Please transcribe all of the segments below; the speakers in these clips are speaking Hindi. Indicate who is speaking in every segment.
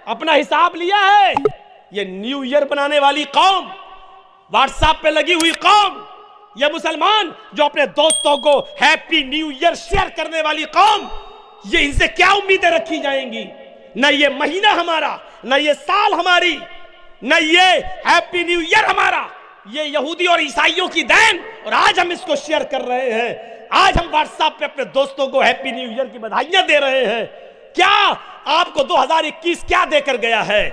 Speaker 1: अपना हिसाब लिया है। ये न्यू ईयर बनाने वाली कौम, व्हाट्सएप पे लगी हुई कौम, ये मुसलमान जो अपने दोस्तों को हैप्पी न्यू ईयर शेयर करने वाली कौम, ये इनसे क्या उम्मीदें रखी जाएंगी? न ये महीना हमारा, न ये साल हमारी, न ये हैप्पी न्यू ईयर हमारा, ये यहूदी और ईसाइयों की देन, और आज हम इसको शेयर कर रहे हैं। आज हम व्हाट्सएप पे अपने दोस्तों को हैप्पी न्यू ईयर की बधाइयां दे रहे हैं। क्या आपको 2021 क्या देकर गया है?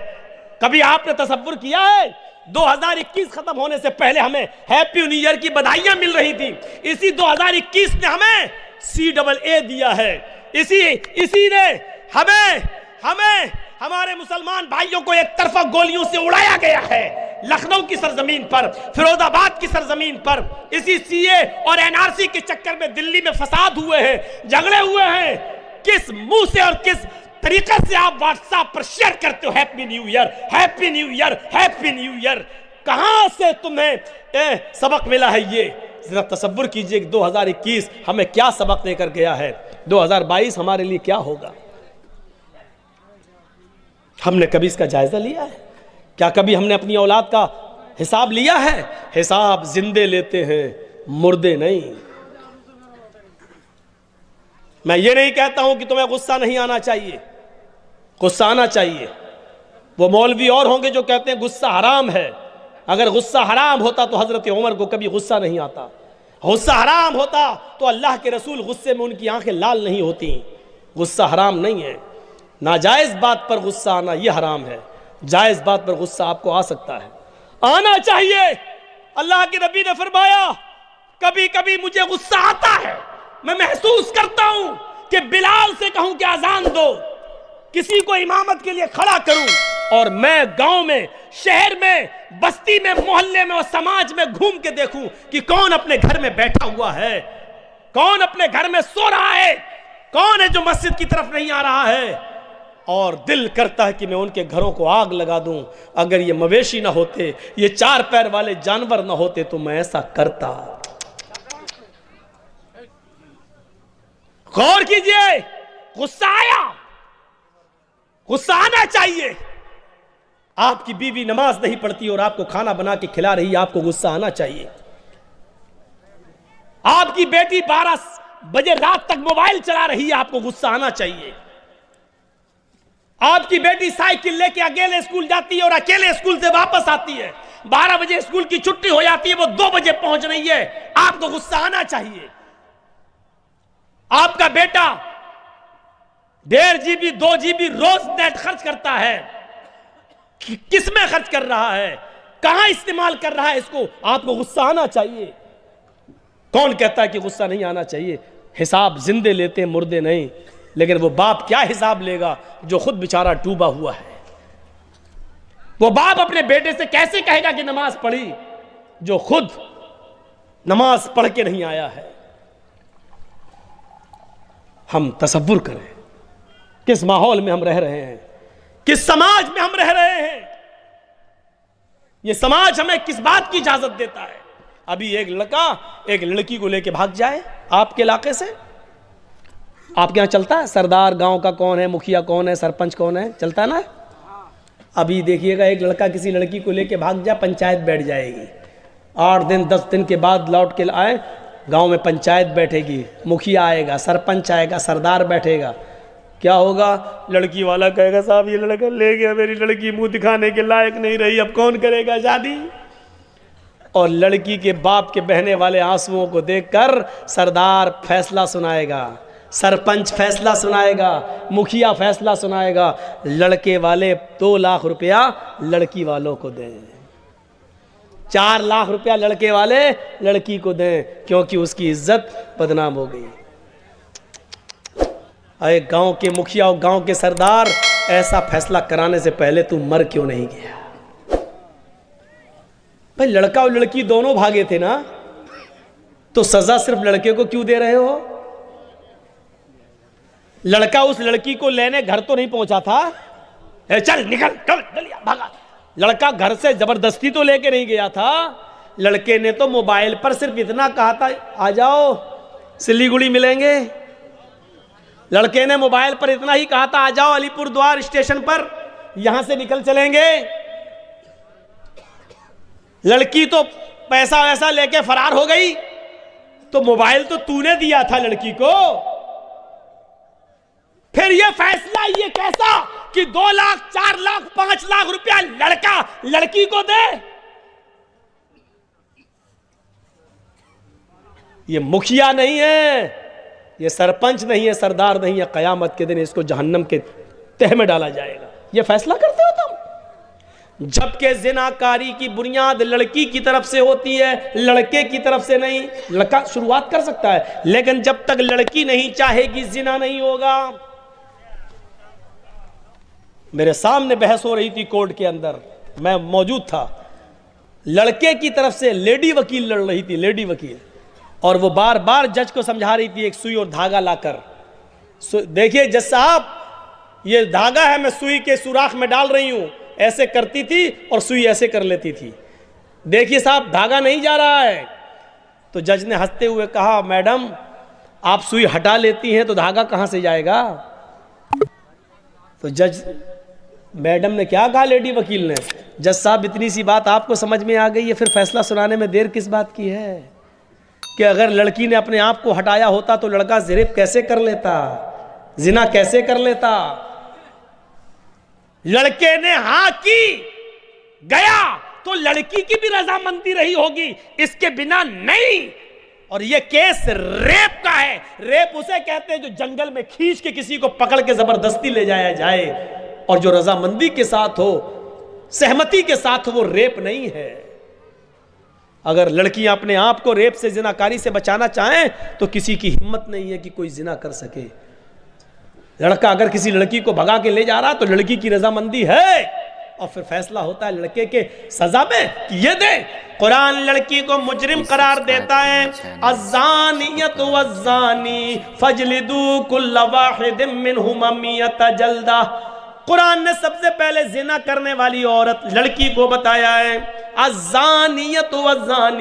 Speaker 1: कभी आपने तसव्वुर किया है 2021 खत्म होने से पहले हमें हैप्पी न्यू ईयर की बधाइयां मिल रही थी? इसी 2021 ने हमें CAA दिया है। इसी ने हमें हमारे मुसलमान भाइयों को एक तरफा गोलियों से उड़ाया गया है। लखनऊ की सरजमीन पर, फिरोजाबाद की सरजमीन पर, इसी CA और NRC के चक्कर में दिल्ली में फसाद हुए हैं, झगड़े हुए हैं। किस मुंह से और किस तरीके से आप व्हाट्सएप पर शेयर करते हो happy new year, happy new year, happy new year? कहां से तुम्हें सबक मिला है? ये जरा तसव्वुर कीजिए कि 2021 हमें क्या सबक देकर गया है, 2022 हमारे लिए क्या होगा? हमने कभी इसका जायजा लिया है? क्या कभी हमने अपनी औलाद का हिसाब लिया है? हिसाब जिंदे लेते हैं, मुर्दे नहीं। मैं ये नहीं कहता हूं कि तुम्हें गुस्सा नहीं आना चाहिए, गुस्सा आना चाहिए। वो मौलवी और होंगे जो कहते हैं गुस्सा हराम है। अगर गुस्सा हराम होता तो हजरत उमर को कभी गुस्सा नहीं आता। गुस्सा हराम होता तो अल्लाह के रसूल गुस्से में उनकी आंखें लाल नहीं होती। गुस्सा हराम नहीं है। नाजायज बात पर गुस्सा आना यह हराम है। जायज बात पर गुस्सा आपको आ सकता है, आना चाहिए। अल्लाह के नबी ने फरमाया, कभी कभी मुझे गुस्सा आता है, मैं महसूस करता हूं कि बिलाल से कहूं कि अजान दो, किसी को इमामत के लिए खड़ा करूं, और मैं गांव में, शहर में, बस्ती में, मोहल्ले में और समाज में घूम के देखूं कि कौन अपने घर में बैठा हुआ है, कौन अपने घर में सो रहा है, कौन है जो मस्जिद की तरफ नहीं आ रहा है। और दिल करता है कि मैं उनके घरों को आग लगा दूं। अगर ये मवेशी ना होते, ये 4 पैर वाले जानवर ना होते तो मैं ऐसा करता। गौर कीजिए, गुस्सा आया, गुस्सा आना चाहिए। आपकी बीवी नमाज नहीं पढ़ती और आपको खाना बना के खिला रही है, आपको गुस्सा आना चाहिए। आपकी बेटी 12 बजे रात तक मोबाइल चला रही है, आपको गुस्सा आना चाहिए। आपकी बेटी साइकिल लेके अकेले स्कूल जाती है और अकेले स्कूल से वापस आती है, 12 बजे स्कूल की छुट्टी हो जाती है, वो 2 बजे पहुंच रही है, आपको गुस्सा आना चाहिए। आपका बेटा 1.5 GB 2 GB रोज नेट खर्च करता है, किसमें खर्च कर रहा है, कहां इस्तेमाल कर रहा है, इसको आपको गुस्सा आना चाहिए। कौन कहता है कि गुस्सा नहीं आना चाहिए? हिसाब जिंदे लेते हैं, मुर्दे नहीं। लेकिन वो बाप क्या हिसाब लेगा जो खुद बेचारा डूबा हुआ है? वो बाप अपने बेटे से कैसे कहेगा कि नमाज पढ़ी जो खुद नमाज पढ़ के नहीं आया है? हम तसव्वुर करें किस माहौल में हम रह रहे हैं, किस समाज में हम रह रहे हैं। ये समाज हमें किस बात की इजाजत देता है? अभी एक लड़का एक लड़की को लेके भाग जाए आपके इलाके से, आपके यहाँ चलता है सरदार गांव का कौन है, मुखिया कौन है, सरपंच कौन है, चलता है ना? अभी देखिएगा एक लड़का किसी लड़की को लेके भाग जाए, पंचायत बैठ जाएगी। 8 दिन 10 दिन के बाद लौट के आए, गांव में पंचायत बैठेगी, मुखिया आएगा, सरपंच आएगा, सरदार बैठेगा। क्या होगा? लड़की वाला कहेगा साहब ये लड़का ले गया, मेरी लड़की मुंह दिखाने के लायक नहीं रही, अब कौन करेगा शादी? और लड़की के बाप के बहने वाले आंसुओं को देखकर सरदार फैसला सुनाएगा, सरपंच फैसला सुनाएगा, मुखिया फैसला सुनाएगा। लड़के वाले 2 लाख रुपया लड़की वालों को दें, 4 लाख रुपया लड़के वाले लड़की को दें, क्योंकि उसकी इज्जत बदनाम हो गई। अरे गांव के मुखिया और गांव के सरदार, ऐसा फैसला कराने से पहले तू मर क्यों नहीं गया? भाई लड़का और लड़की दोनों भागे थे ना, तो सजा सिर्फ लड़के को क्यों दे रहे हो? लड़का उस लड़की को लेने घर तो नहीं पहुंचा था, चल निकल चल चलिए भागा। लड़का घर से जबरदस्ती तो लेके नहीं गया था। लड़के ने तो मोबाइल पर सिर्फ इतना कहा था, आ जाओ सिलीगुड़ी मिलेंगे। लड़के ने मोबाइल पर इतना ही कहा था, आ जाओ अलीपुर द्वार स्टेशन पर। यहां से निकल चलेंगे। लड़की तो पैसा वैसा लेके फरार हो गई, तो मोबाइल तो तूने दिया था लड़की को, फिर ये फैसला ये कैसा कि 2 लाख 4 लाख 5 लाख रुपया लड़का लड़की को दे? ये मुखिया नहीं है, ये सरपंच नहीं है, सरदार नहीं है, कयामत के दिन इसको जहन्नम के तह में डाला जाएगा। ये फैसला करते हो तुम? जबकि जिनाकारी की बुनियाद लड़की की तरफ से होती है, लड़के की तरफ से नहीं। लड़का शुरुआत कर सकता है, लेकिन जब तक लड़की नहीं चाहेगी जिना नहीं होगा। मेरे सामने बहस हो रही थी कोर्ट के अंदर, मैं मौजूद था। लड़के की तरफ से लेडी वकील लड़ रही थी, लेडी वकील, और वो बार बार जज को समझा रही थी एक सुई और धागा लाकर, देखिए जज साहब ये धागा है, मैं सुई के सुराख में डाल रही हूं। ऐसे करती थी और सुई ऐसे कर लेती थी, देखिए साहब धागा नहीं जा रहा है। तो जज ने हंसते हुए कहा, मैडम आप सुई हटा लेती हैं तो धागा कहां से जाएगा? तो जज मैडम ने क्या कहा, लेडी वकील ने, जज साहब इतनी सी बात आपको समझ में आ गई है, फिर फैसला सुनाने में देर किस बात की है? कि अगर लड़की ने अपने आप को हटाया होता तो लड़का रेप कैसे कर लेता, जिना कैसे कर लेता? लड़के ने हाँ की गया तो लड़की की भी रजामंदी रही होगी, इसके बिना नहीं। और ये केस रेप का है। रेप उसे कहते हैं जो जंगल में खींच के किसी को पकड़ के जबरदस्ती ले जाया जाए, और जो रजामंदी के साथ हो, सहमति के साथ हो, वो रेप नहीं है। अगर लड़कियां अपने आप को रेप से, जिनाकारी से बचाना चाहें तो किसी की हिम्मत नहीं है कि कोई जिना कर सके। लड़का अगर किसी लड़की को भगा के ले जा रहा तो लड़की की रजामंदी है, और फिर फैसला होता है लड़के के सजा में कि ये दे। कुरान लड़की को मुजरिम करार देता है, अज़्ज़ानियतु वज़्ज़ानी फजलिदू कुल्ल वाहिदिम मिनहुमा मियता जल्दा। कुरान ने सबसे पहले जिना करने वाली औरत लड़की को बताया है, अज़्ज़ानियतु वज़्ज़ानी